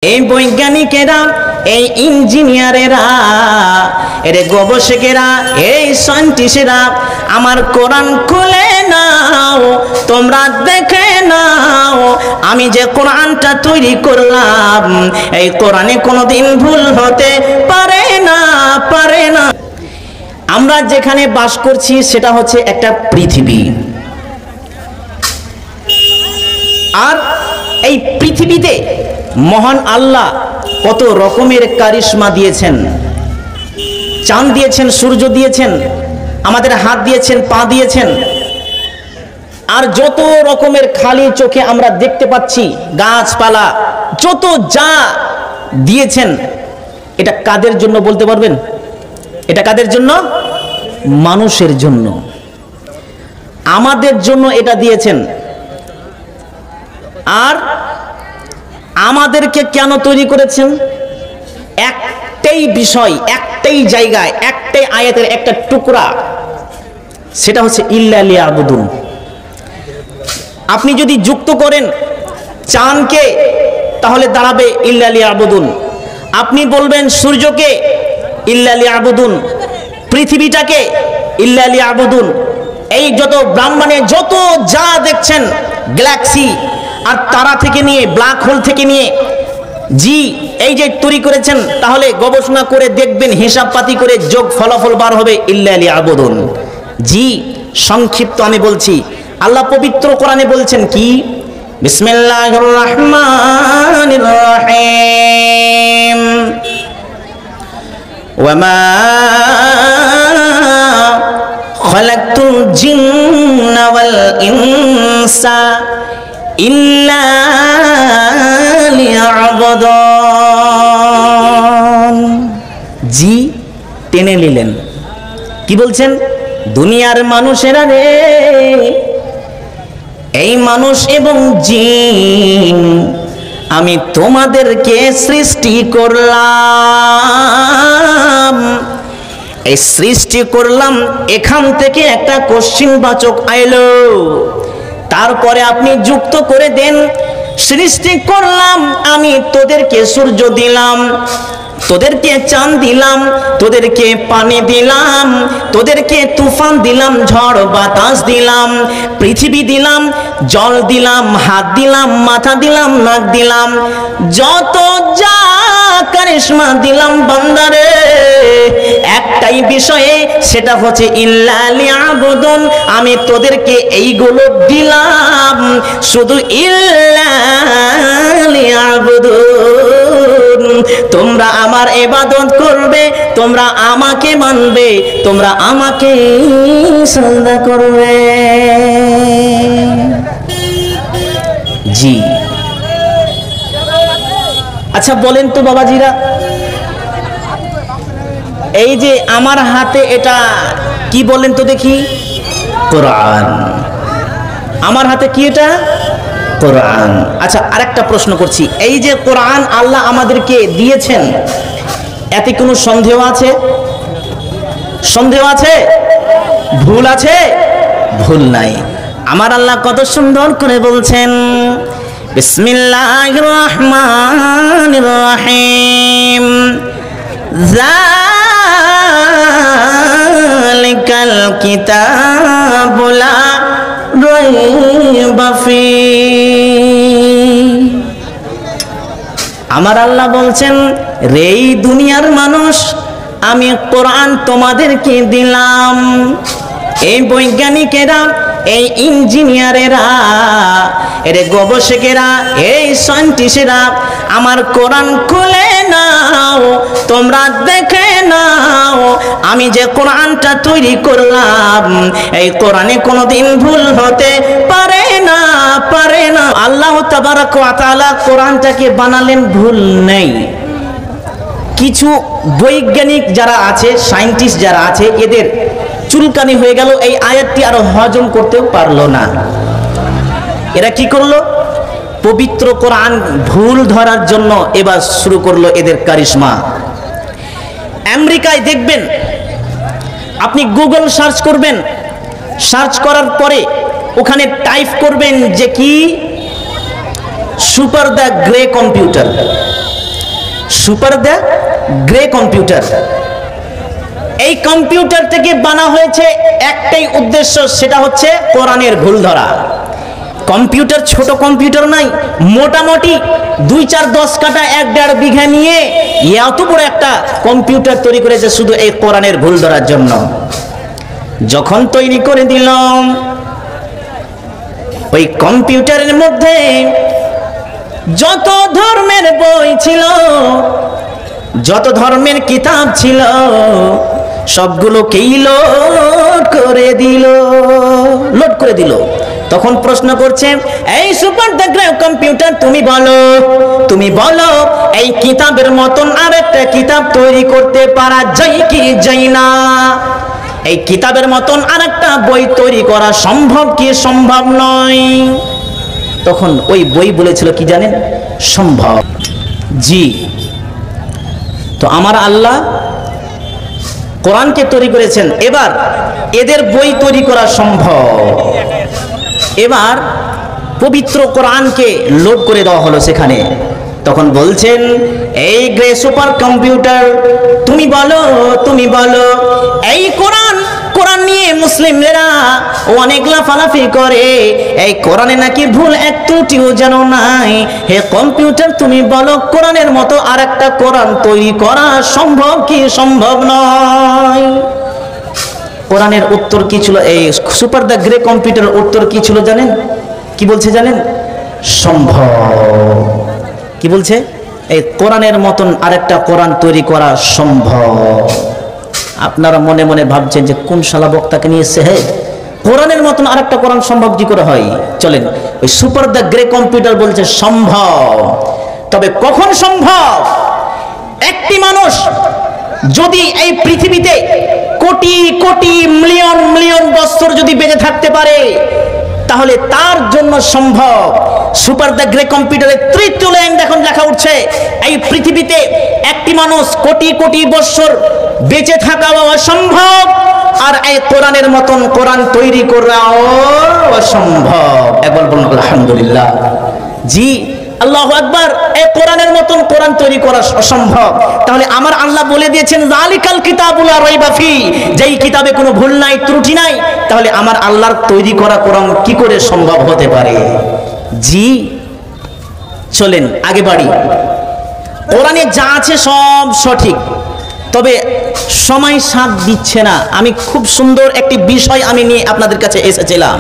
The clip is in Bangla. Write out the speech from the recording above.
এই বৈজ্ঞানিকেরা, এই ইঞ্জিনিয়ারেরা, এর গবেষকেরা, এই সায়েন্টিস্টরা আমার কোরআন খুলে নাও, তোমরা দেখে নাও আমি যে কোরআনটা তৈরি করলাম এই কোরআনে কোনোদিন ভুল হতে পারে না, পারে না। আমরা যেখানে বাস করছি সেটা হচ্ছে একটা পৃথিবী, আর এই পৃথিবীতে মহান আল্লাহ কত রকমের কারিশমা দিয়েছেন। চাঁদ দিয়েছেন, সূর্য দিয়েছেন, আমাদের হাত দিয়েছেন, পা দিয়েছেন, আর যত রকমের খালি চোখে আমরা দেখতে পাচ্ছি গাছপালা, যত যা দিয়েছেন, এটা কাদের জন্য বলতে পারবেন? এটা কাদের জন্য? মানুষের জন্য, আমাদের জন্য এটা দিয়েছেন। আর আমাদেরকে কেন তৈরি করেছেন? একটাই বিষয়, একটাই জায়গায়, একটাই আয়াতের একটা টুকরা, সেটা হচ্ছে ইল্লা লিয়াবুদুন। আপনি যদি যুক্ত করেন চাঁদকে, তাহলে দাঁড়াবে ইল্লা লিয়াবুদুন। আপনি বলবেন সূর্যকে, ইল্লা লিয়াবুদুন। পৃথিবীটাকে, ইল্লা লিয়াবুদুন। এই যত ব্রহ্মাণ্ডে যত যা দেখছেন, গ্যালাক্সি আর তারা থেকে নিয়ে, ব্ল্যাক হোল থেকে নিয়ে, জি এই যে তৈরি করেছেন, তাহলে গবেষণা করে দেখবেন, হিসাব পাতি করে যোগ ফলাফল বার হবে ইল্লা লিয়াবুদুন। জি সংক্ষিপ্ত আমি বলছি, আল্লাহ পবিত্র কোরআনে বলছেন কি? বিসমিল্লাহির রহমানির রহিম, ওয়ামা খালাকতুল জিন্না ওয়াল ইনসা ইল্লা লিয়াবুদুন। জি টেনে নিলেন, কি বলছেন? দুনিয়ার মানুষেরা রে, এই মানুষ এবং জিন আমি তোমাদেরকে সৃষ্টি করলাম। এই সৃষ্টি করলাম, এখান থেকে একটা কোশ্চিনবাচক আইলো, তারপরে আপনি যুক্ত করে দেন, সৃষ্টি করলাম আমি, তোদেরকে সূর্য দিলাম, তোদেরকে চাঁদ দিলাম, তোদেরকে পানি দিলাম, তোদেরকে তুফান দিলাম, ঝড় বাতাস দিলাম, পৃথিবী দিলাম, জল দিলাম, হাত দিলাম, মাথা দিলাম, নাক দিলাম, যত যা কারিশমা দিলাম বান্দারে, একটাই বিষয়ে, সেটা হচ্ছে ইল্লা লিয়াবুদুন। আমি তোদেরকে এইগুলো দিলাম, শুধু ইল্লা লিয়াবুদুন। তোমরা আমার ইবাদত করবে, তোমরা আমাকে মানবে, তোমরা আমাকে সাজদা করবে। জি আচ্ছা বলেন তো বাবাজিরা, এই যে আমার হাতে এটা কি বলেন তো দেখি? কোরআন। আমার হাতে কি এটা? কোরআন। আচ্ছা আরেকটা প্রশ্ন করছি, এই যে কোরআন আল্লাহ আমাদেরকে দিয়েছেন, এতে কোনো সন্দেহ আছে? সন্দেহ আছে? ভুল আছে? ভুল নাই। আমার আল্লাহ কত সুন্দর করে বলছেন, বিসমিল্লাহির রহমানির রহিম, যালিকাল কিতাবু লা রাইবা ফীহ। আমার আল্লাহ বলছেন, রে দুনিয়ার মানুষ, আমি কোরআন তোমাদেরকে দিলাম। এই বৈজ্ঞানিকেরা, এই ইঞ্জিনিয়ারেরা, এর গবেষকেরা, এই সায়েন্টিস্টরা আমার কোরআন খুলে নাও, তোমরা দেখে নাও আমি যে কোরআনটা তৈরি করলাম এই কোরআনে কোনোদিন ভুল হতে পারে না, পারে না। আল্লাহ তাবারাক ওয়া তাআলা কোরআনটাকে বানালেন, ভুল নেই। কিছু বৈজ্ঞানিক যারা আছে, সায়েন্টিস্ট যারা আছে, এদের চুলকানি হয়ে গেল, এই আয়াতটি আর হজম করতেও পারলো না। এরা কি করলো? পবিত্র কোরআন ভুল ধরার জন্য এবার শুরু করলো এদের কারিশমা। আমেরিকায় দেখবেন, আপনি গুগল সার্চ করবেন, সার্চ করার পরে ওখানে টাইপ করবেন যে কি super the grey computer, super the grey computer. এই কম্পিউটার থেকে বানা হয়েছে একটাই উদ্দেশ্য, সেটা হচ্ছে কোরআনের ভুল ধরা। কম্পিউটার ছোট কম্পিউটার নাই, মোটামুটি 2-4-10 কাঠা 1-1.5 বিঘা নিয়ে এত বড় একটা কম্পিউটার তৈরি করেছে শুধু এই কোরআনের ভুল ধরার জন্য। যখন তৈরি করে দিলাম, ওই কম্পিউটারের মধ্যে যত ধর্মের বই ছিল, যত ধর্মের কিতাব ছিল, সবগুলোকেই লোড করে দিল। তখন প্রশ্ন করছে, এই সুপার দ্য গ্রে কম্পিউটার, তুমি বলো এই কিতাবের মতন আরেকটা কিতাব তৈরি করতে পারা যায় কি যায় না? এই কিতাবের মতন আরেকটা বই তৈরি করা সম্ভব কি সম্ভব নয়? তখন ওই বই বলেছিল কি জানেন? সম্ভব। জি, তো আমার আল্লাহ কোরআনকে তৈরি করেছেন, এবার এদের বই তৈরি করা সম্ভব। এবার পবিত্র কোরআনকে লোড করে দেওয়া হলো সেখানে। তখন বলছেন, এই গ্রে সুপার কম্পিউটার, তুমি বলো এই কোরআন নিয়ে মুসলিমরা অনেক লাফালাফি করে, এই কোরআনে নাকি ভুল এক ত্রুটিও যেন নাই। হে কম্পিউটার, তুমি বলো কোরআনের মতো আরেকটা কোরআন তৈরি করা সম্ভব কি সম্ভব নয়? কোরআনের উত্তর কি ছিল? এই সুপার দ্য গ্রে কম্পিউটারের উত্তর কি ছিল জানেন? কি বলছে জানেন? সম্ভব। কি বলছে? এই কোরআনের মতন আরেকটা কোরআন তৈরি করা সম্ভব। আপনারা মনে মনে ভাবছেন যে কোন শালা বক্তাকে নিয়ে এসেছে, হে কোরআনের মতন আরেকটা কোরআন সম্ভব কি করে হয়? চলেন, ওই সুপার দ্য গ্রে কম্পিউটার বলছে সম্ভব। তবে কখন সম্ভব? একটি মানুষ যদি এই পৃথিবীতে কোটি কোটি মিলিয়ন বছর যদি বেঁচে থাকতে পারে, তাহলে তার জন্য সম্ভব। সুপার দ্য গ্রে কম্পিউটারের তৃতীয় লাইন এখন লেখা উঠছে, এই পৃথিবীতে একটি মানুষ কোটি কোটি বছর বেঁচে থাকাও অসম্ভব, আর এই কোরআনের মতন কোরআন তৈরি করাও অসম্ভব। একবার বলুন আলহামদুলিল্লাহ। জি, আল্লাহু আকবার। এই কোরআনের মতন কোরআন তৈরি করা অসম্ভব। তাহলে আমার আল্লাহ বলে দিয়েছেন, যালিকাল কিতাবুল লা রাইবা ফি, যেই কিতাবে কোনো ভুল নাই ত্রুটি নাই, তাহলে আমার আল্লাহর তৈরি করা কোরআন কি করে সম্ভব হতে পারে? জি, চলেন আগে বাড়ি। কোরআনে যা আছে সব সঠিক, তবে সময় সাথ দিচ্ছে না। আমি খুব সুন্দর একটি বিষয় আমি নিয়ে আপনাদের কাছে এসেছিলাম।